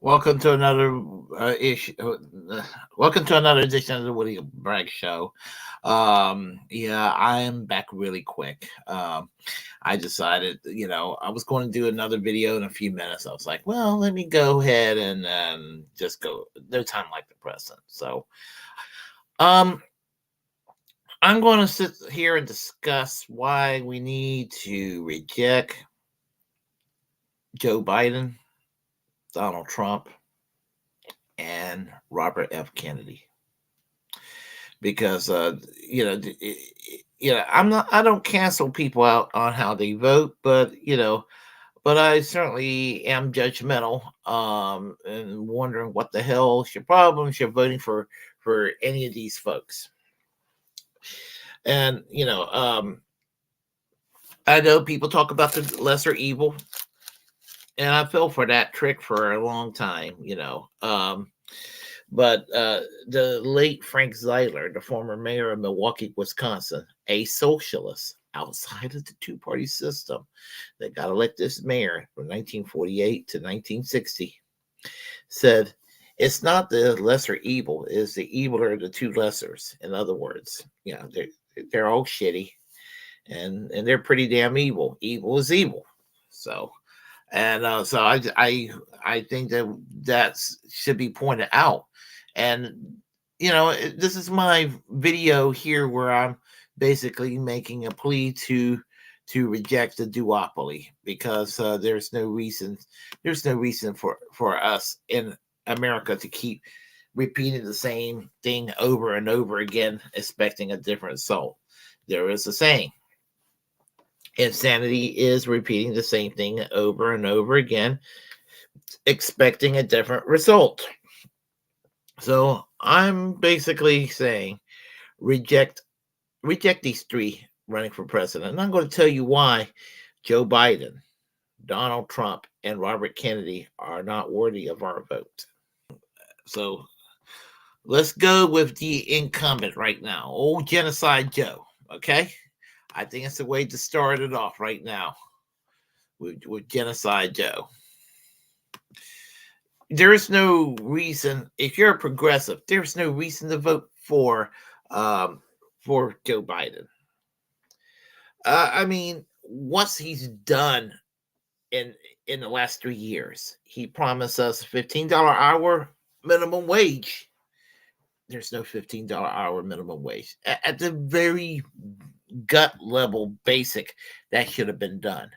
Welcome to another issue. Welcome to another edition of the Woody Bragg Show. Yeah, I am back really quick. I decided, I was going to do another video in a few minutes. I was like, well, let me go ahead and just go. No time like the present. So, I'm going to sit here and discuss why we need to reject Joe Biden, Donald Trump, and Robert F. Kennedy, because I don't cancel people out on how they vote, but I certainly am judgmental, and wondering what the hell's your problem if you're voting for any of these folks. And I know people talk about the lesser evil, and I fell for that trick for a long time, But the late Frank Zeiler, the former mayor of Milwaukee, Wisconsin, a socialist outside of the two-party system that got elected as mayor from 1948 to 1960, said, it's not the lesser evil, it's the evil of the two lessers. In other words, they're all shitty, and they're pretty damn evil. Evil is evil. So... And so I think that should be pointed out. And, this is my video here where I'm basically making a plea to reject the duopoly, because there's no reason for us in America to keep repeating the same thing over and over again, expecting a different result. There is a saying, Insanity is repeating the same thing over and over again, expecting a different result. So I'm basically saying reject these three running for president. And I'm going to tell you why Joe Biden, Donald Trump, and Robert Kennedy are not worthy of our vote. So let's go with the incumbent right now, old Genocide Joe. Okay, I think it's the way to start it off right now with Genocide Joe. There is no reason, if you're a progressive, there's no reason to vote for Joe Biden. I mean, once he's done in the last 3 years, he promised us $15 hour minimum wage. There's no $15 hour minimum wage. At the very gut level, basic, that should have been done.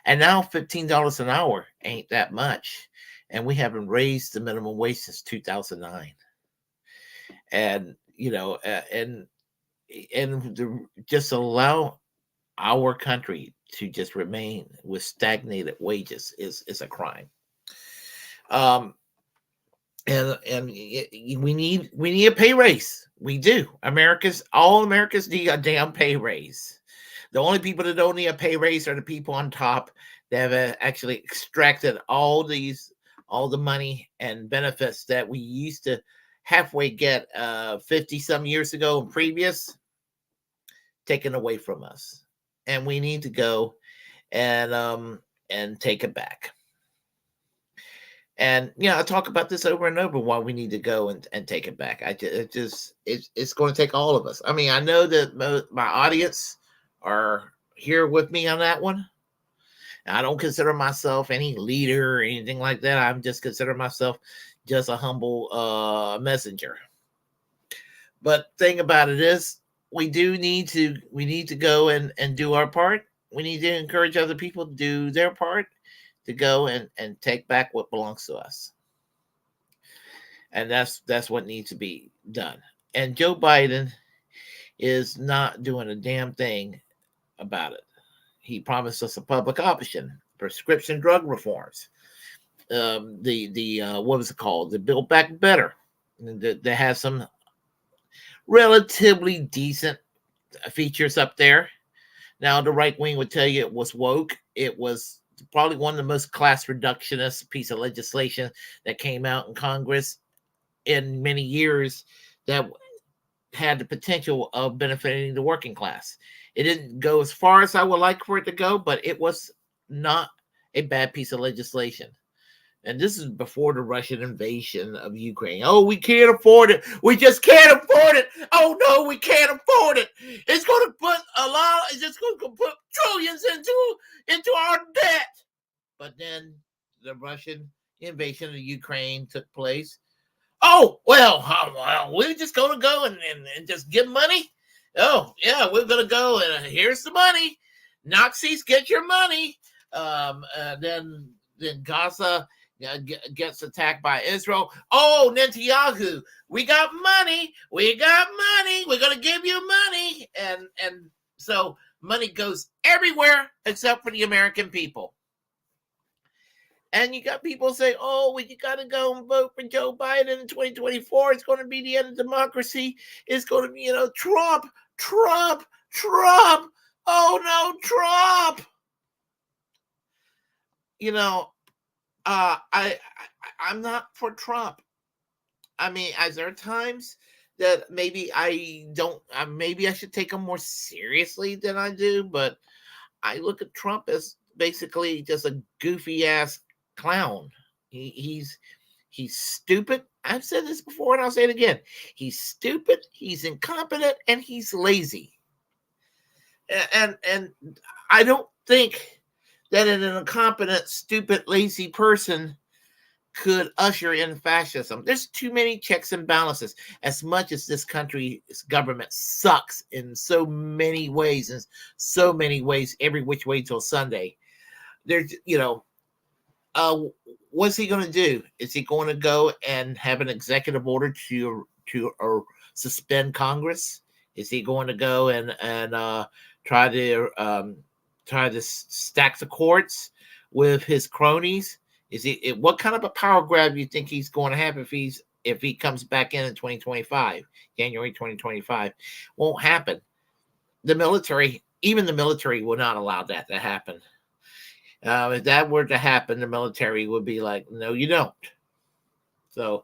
And now $15 an hour ain't that much. And we haven't raised the minimum wage since 2009. And, just allow our country to just remain with stagnated wages is a crime. And we need a pay raise. We do. All Americans need a damn pay raise. The only people that don't need a pay raise are the people on top that have actually extracted all the money and benefits that we used to halfway get 50 some years ago and previous, taken away from us. And we need to go and take it back. And I talk about this over and over why we need to go and take it back. It's going to take all of us. I mean, I know that my audience are here with me on that one. I don't consider myself any leader or anything like that. I'm just consider myself just a humble messenger. But thing about it is, we need to go and do our part. We need to encourage other people to do their part, to go and take back what belongs to us. And that's what needs to be done. And Joe Biden is not doing a damn thing about it. He promised us a public option, prescription drug reforms, what was it called? The Build Back Better. That has some relatively decent features up there. Now, the right wing would tell you it was woke. It was probably one of the most class reductionist piece of legislation that came out in Congress in many years that had the potential of benefiting the working class. It didn't go as far as I would like for it to go, but it was not a bad piece of legislation. And this is before the Russian invasion of Ukraine. Oh, we can't afford it. We just can't afford it. Oh, no, we can't afford it. It's going to put it's just going to put trillions into our debt. But then the Russian invasion of Ukraine took place. Oh, well, we're just going to go and just give money. Oh, yeah, we're going to go and here's the money. Nazis, get your money. Then Gaza gets attacked by Israel. Oh, Netanyahu, we got money. We're going to give you money. And so money goes everywhere except for the American people. And you got people say, oh, well, you got to go and vote for Joe Biden in 2024. It's going to be the end of democracy. It's going to be, Trump. Oh, no, Trump. I'm not for Trump. I mean, as there are times that maybe maybe I should take him more seriously than I do, but I look at Trump as basically just a goofy ass clown. He's stupid. I've said this before and I'll say it again. He's stupid, he's incompetent, and he's lazy. And I don't think that an incompetent, stupid, lazy person could usher in fascism. There's too many checks and balances. As much as this country's government sucks in so many ways, every which way till Sunday, there's, what's he going to do? Is he going to go and have an executive order to suspend Congress? Is he going to go and try to try to stack the courts with his cronies? What kind of a power grab do you think he's going to have if he comes back in 2025, January 2025? Won't happen. The military, even the military, will not allow that to happen. If that were to happen, the military would be like, no, you don't. So,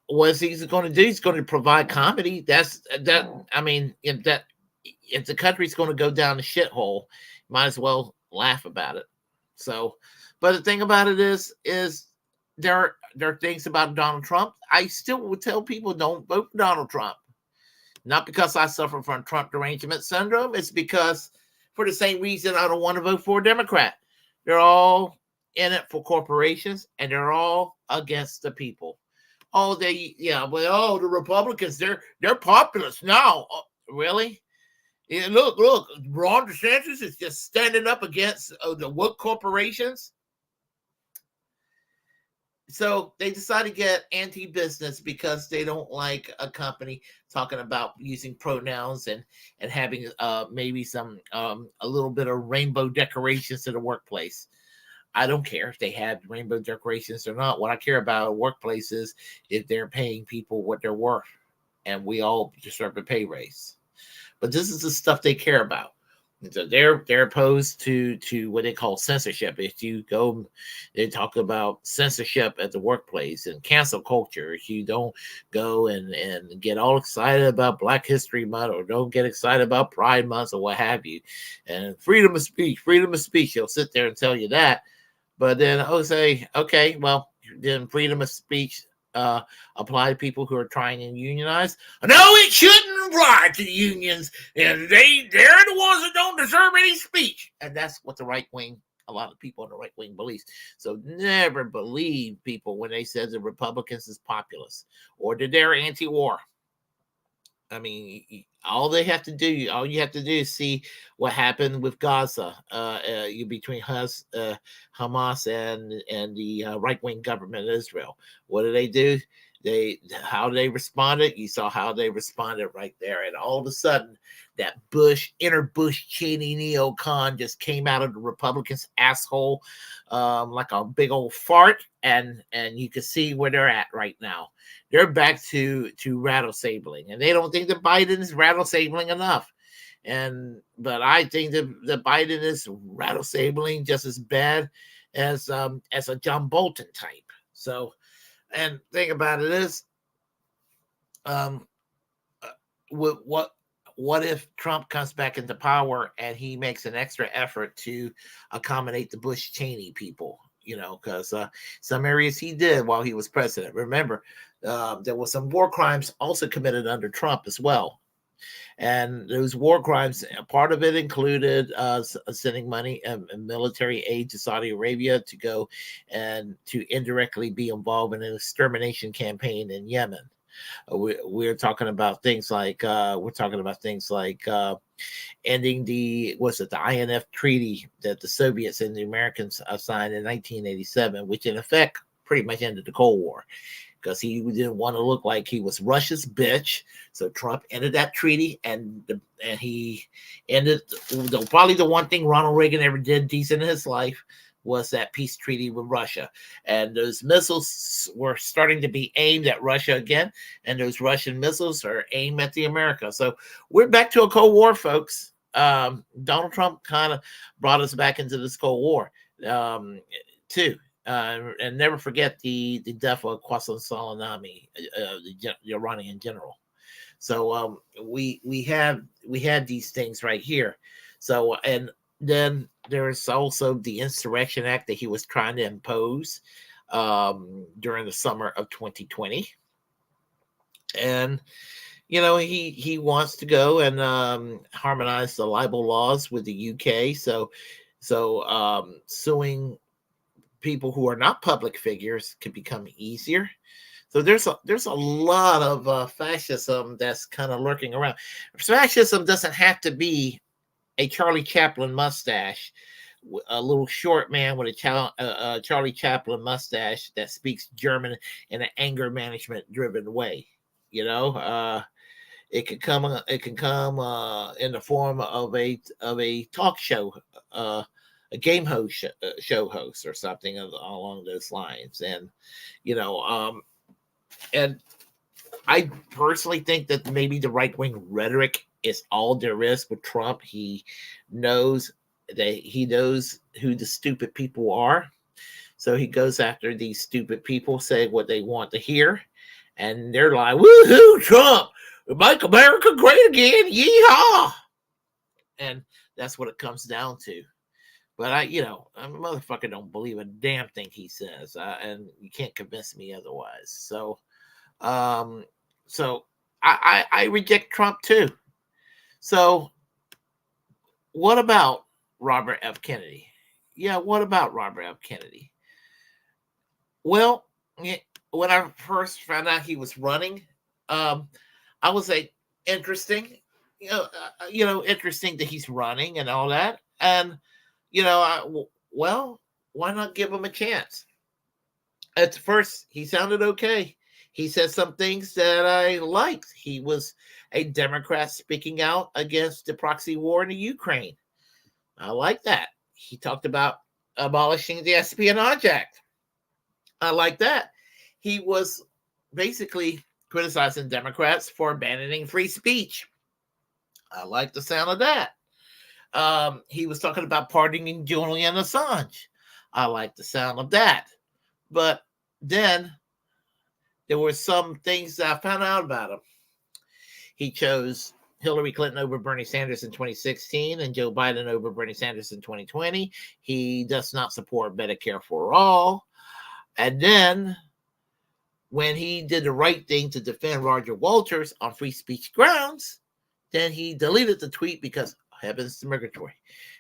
what he's going to do? He's going to provide comedy. I mean, if the country's going to go down the shithole, might as well laugh about it. So, but the thing about it is there are things about Donald Trump. I still would tell people, don't vote for Donald Trump. Not because I suffer from Trump derangement syndrome. It's because for the same reason I don't want to vote for a Democrat. They're all in it for corporations, and they're all against the people. Oh, the Republicans, they're populist now. Oh, really? Yeah, look, Ron DeSantis is just standing up against the woke corporations. So they decided to get anti-business because they don't like a company talking about using pronouns and having maybe some a little bit of rainbow decorations in the workplace. I don't care if they have rainbow decorations or not. What I care about a workplace is if they're paying people what they're worth, and we all deserve a pay raise. But this is the stuff they care about. So they're opposed to what they call censorship. If you go, they talk about censorship at the workplace and cancel culture. If you don't go and get all excited about Black History Month, or don't get excited about Pride Month, or what have you, and freedom of speech, they'll sit there and tell you that. But then I'll say, okay, well, then freedom of speech apply to people who are trying to unionize? No, it shouldn't apply to unions, and they're the ones that don't deserve any speech. And that's what the right wing, a lot of people in the right wing believes. So never believe people when they say the Republicans is populist or that they're anti-war. I mean, all you have to do is see what happened with Gaza, between Hamas and the right-wing government of Israel. What do? How they responded? You saw how they responded right there. And all of a sudden, that inner Bush Cheney neocon just came out of the Republicans' asshole like a big old fart. And you can see where they're at right now. They're back to rattle sabling, and they don't think that Biden is rattle sabling enough. But I think that Biden is rattle sabling just as bad as a John Bolton type. So, and thing about it is, what if Trump comes back into power and he makes an extra effort to accommodate the Bush Cheney people? Because some areas he did while he was president. Remember, there was some war crimes also committed under Trump as well. And those war crimes, part of it included sending money and military aid to Saudi Arabia to go and to indirectly be involved in an extermination campaign in Yemen. We're talking about things like ending the INF treaty that the Soviets and the Americans signed in 1987, which in effect pretty much ended the Cold War, because he didn't want to look like he was Russia's bitch. So Trump ended that treaty, and he ended probably the one thing Ronald Reagan ever did decent in his life was that peace treaty with Russia. And those missiles were starting to be aimed at Russia again, and those Russian missiles are aimed at the America. So we're back to a Cold War, folks. Donald Trump kind of brought us back into this Cold War too. And never forget the death of Qasem Soleimani, the Iranian general. So we had these things right here. So, and then there's also the Insurrection Act that he was trying to impose during the summer of 2020. And he wants to go and harmonize the libel laws with the UK. So suing people who are not public figures could become easier. So there's a lot of fascism that's kind of lurking around. Fascism doesn't have to be a Charlie Chaplin mustache, a little short man with a Charlie Chaplin mustache that speaks German in an anger management driven way. It can come. It can come in the form of a talk show, a game host, show host, or something along those lines. And you know, and I personally think that maybe the right wing rhetoric is all there is with Trump. Knows he knows who the stupid people are, so he goes after these stupid people, say what they want to hear, and they're like, "Woohoo, Trump! Make America great again! Yeehaw!" And that's what it comes down to. But a motherfucker don't believe a damn thing he says, and you can't convince me otherwise. Um, so I reject Trump too. So what about Robert F. Kennedy? Yeah, what about Robert F. Kennedy? Well, when I first found out he was running, I was like, interesting, interesting that he's running and all that, and well, why not give him a chance? At first, he sounded okay. He said some things that I liked. He was a Democrat speaking out against the proxy war in the Ukraine. I like that. He talked about abolishing the Espionage Act. I like that. He was basically criticizing Democrats for abandoning free speech. I like the sound of that. He was talking about pardoning Julian Assange. I like the sound of that. But then there were some things that I found out about him. He chose Hillary Clinton over Bernie Sanders in 2016 and Joe Biden over Bernie Sanders in 2020. He does not support Medicare for all. And then when he did the right thing to defend Roger Walters on free speech grounds, then he deleted the tweet because heavens to purgatory.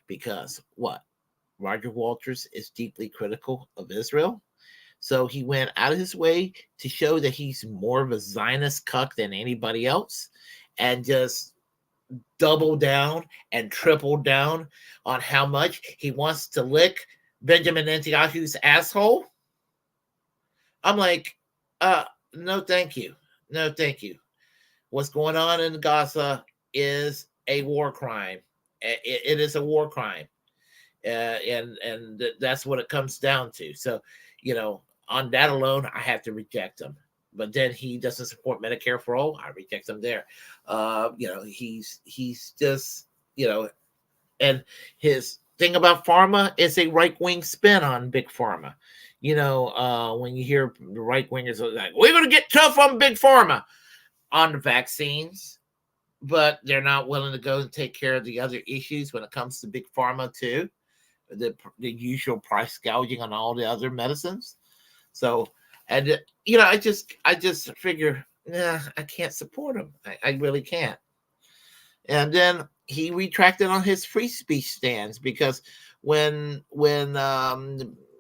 Because what? Roger Walters is deeply critical of Israel. So he went out of his way to show that he's more of a Zionist cuck than anybody else, and just double down and triple down on how much he wants to lick Benjamin Netanyahu's asshole. I'm like, no, thank you. No, thank you. What's going on in Gaza is a war crime. It is a war crime. And that's what it comes down to. So, on that alone, I have to reject him. But then he doesn't support Medicare for all. I reject him there. He's just, and his thing about pharma is a right-wing spin on big pharma. When you hear the right-wingers like, we're going to get tough on big pharma on the vaccines, but they're not willing to go and take care of the other issues when it comes to big pharma too. The usual price gouging on all the other medicines. So, and I just figure, I can't support him. I really can't. And then he retracted on his free speech stands, because when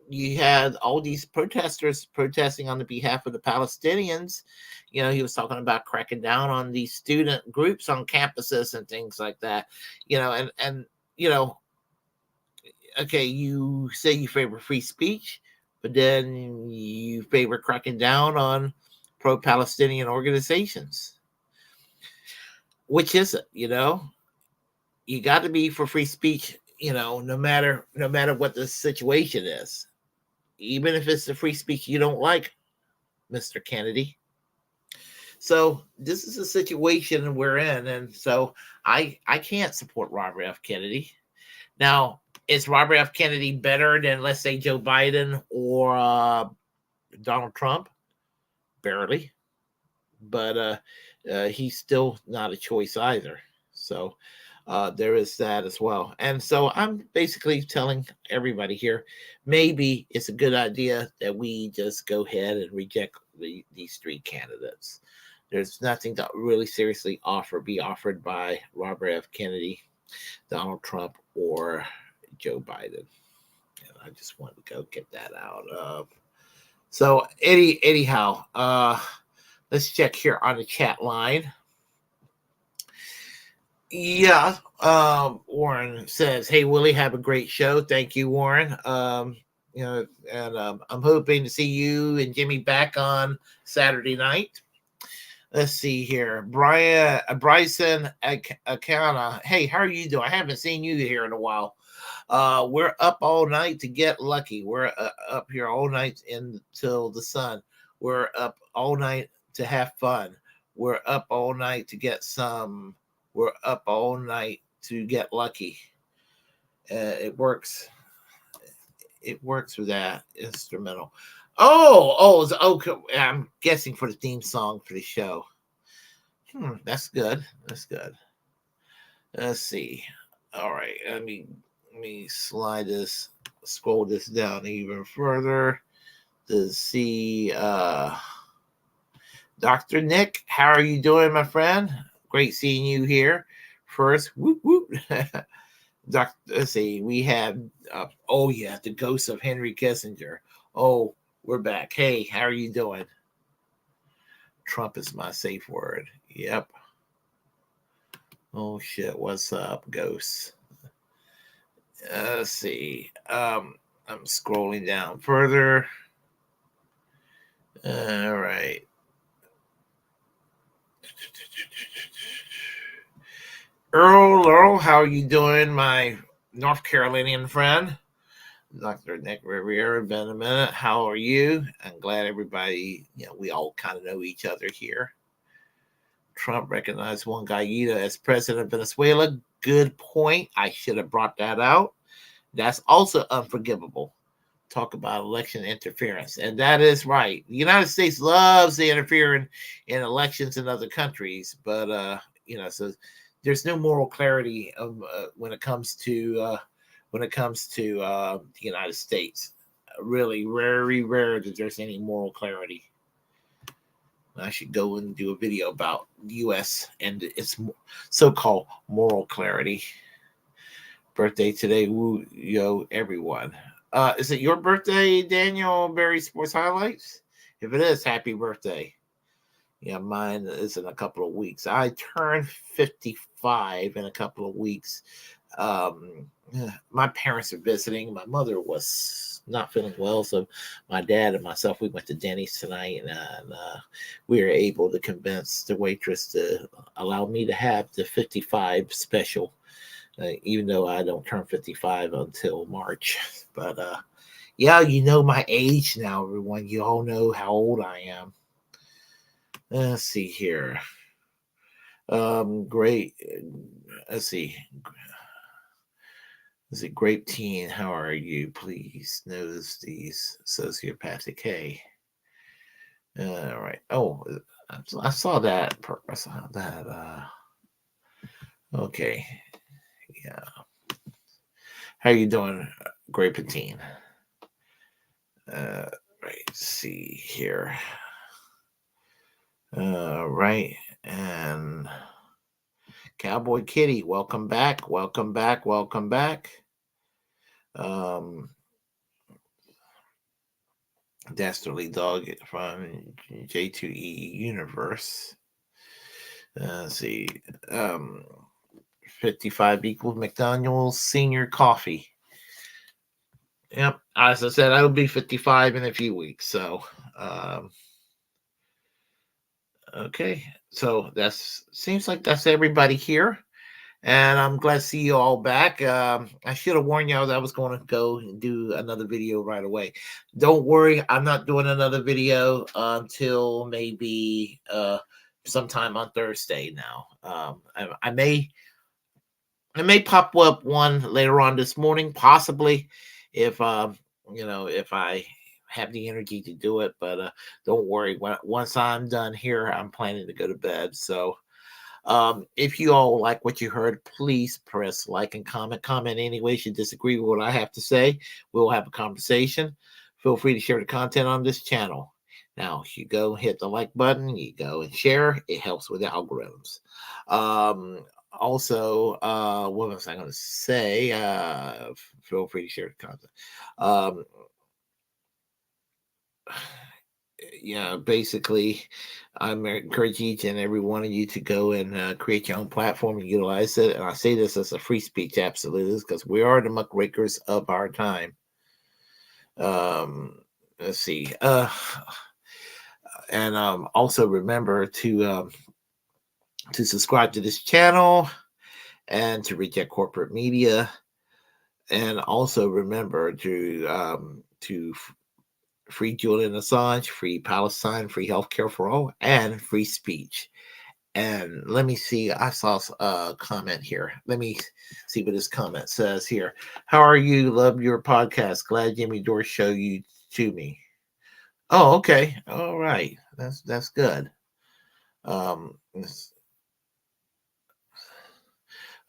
you had all these protesters protesting on the behalf of the Palestinians, he was talking about cracking down on these student groups on campuses and things like that. Okay, you say you favor free speech, but then you favor cracking down on pro-Palestinian organizations. Which is it? You got to be for free speech, no matter what the situation is. Even if it's the free speech you don't like, Mr. Kennedy. So this is a situation we're in, and so I can't support Robert F. Kennedy. Now, is Robert F. Kennedy better than, let's say, Joe Biden or Donald Trump? Barely. But he's still not a choice either. So there is that as well. And so I'm basically telling everybody here, maybe it's a good idea that we just go ahead and reject these three candidates. There's nothing to really seriously be offered by Robert F. Kennedy, Donald Trump, or Joe Biden. And I just wanted to go get that out. So anyhow, let's check here on the chat line. Yeah, Warren says, "Hey Willie, have a great show." Thank you, Warren. And I'm hoping to see you and Jimmy back on Saturday night. Let's see here. Bryson Akana. Hey, how are you doing? I haven't seen you here in a while. We're up all night to get lucky. We're up here all night until the sun. We're up all night to have fun. We're up all night to get some. We're up all night to get lucky. It works. It works with that instrumental. Okay. I'm guessing for the theme song for the show. That's good. That's good. Let's see. All right. Let me scroll this down even further to see. Dr. Nick, how are you doing, my friend? Great seeing you here. First, whoop whoop. Let's see. We have. The ghost of Henry Kissinger. Oh, we're back. Hey, how are you doing? Trump is my safe word. Yep. Oh shit, what's up, ghosts? Let's see. I'm scrolling down further. All right. Earl, how are you doing, my North Carolinian friend? Dr. Nick Riviera, been a minute. How are you? I'm glad everybody, we all kind of know each other here. Trump recognized Juan Guaido as president of Venezuela. Good point. I should have brought that out. That's also unforgivable. Talk about election interference. And that is right. The United States loves to interfere in elections in other countries, but so there's no moral clarity when it comes to the United States. Really, very rare that there's any moral clarity. I should go and do a video about the U.S. and its so-called moral clarity. Birthday today, woo, everyone. Is it your birthday, Daniel Berry Sports Highlights? If it is, happy birthday. Yeah, mine is in a couple of weeks. I turn 55 in a couple of weeks. My parents are visiting. My mother was not feeling well, so my dad and myself, we went to Denny's tonight, and we were able to convince the waitress to allow me to have the 55 special, even though I don't turn 55 until March. But my age now, everyone. You all know how old I am. Let's see here. Great. Let's see. Is it Grape Teen? How are you? Please notice these sociopathic. Hey. All right. Oh, I saw that. I saw that. Okay. Yeah. How you doing, Grape Teen? Right. See here. Right. And Cowboy Kitty, welcome back. Welcome back. Welcome back. Dastardly Dog from J2E Universe. Let's see. 55 equals McDonald's Senior Coffee. Yep. As I said, I will be 55 in a few weeks. So, okay. So seems like that's everybody here. And I'm glad to see you all back. I should have warned y'all that I was going to go and do another video right away. Don't worry, I'm not doing another video until maybe sometime on Thursday now. I may pop up one later on this morning, possibly, if if I have the energy to do it. But don't worry, once I'm done here, I'm planning to go to bed. So if you all like what you heard, please press like and comment any ways you disagree with what I have to say. We'll have a conversation. Feel free to share the content on this channel. Now, if you go hit the like button, you go and share, it helps with the algorithms. Also, what was I going to say? Feel free to share the content. Basically, I encourage each and every one of you to go and create your own platform and utilize it. And I say this as a free speech absolutist because we are the muckrakers of our time. Let's see. And also remember to subscribe to this channel and to reject corporate media. And also remember to free Julian Assange, free Palestine, free healthcare for all, and free speech. And let me see, I saw a comment here. Let me see what this comment says here. How are you? Love your podcast. Glad Jimmy Dore showed you to me. Oh, okay. All right. That's good. Um,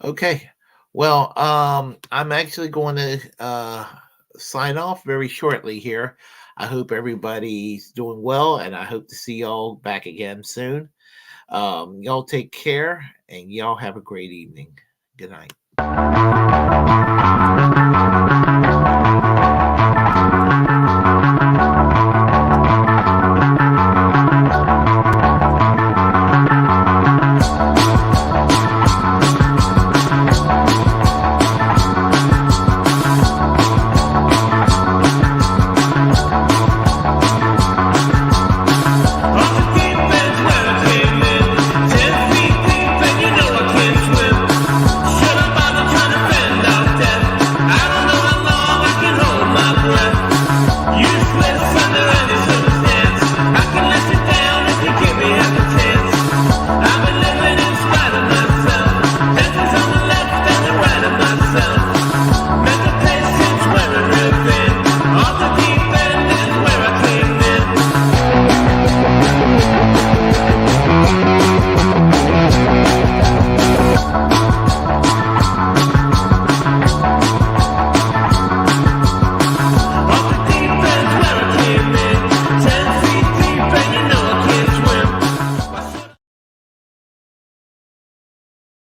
okay. Well, I'm actually going to sign off very shortly here. I hope everybody's doing well, and I hope to see y'all back again soon. Y'all take care, and y'all have a great evening. Good night.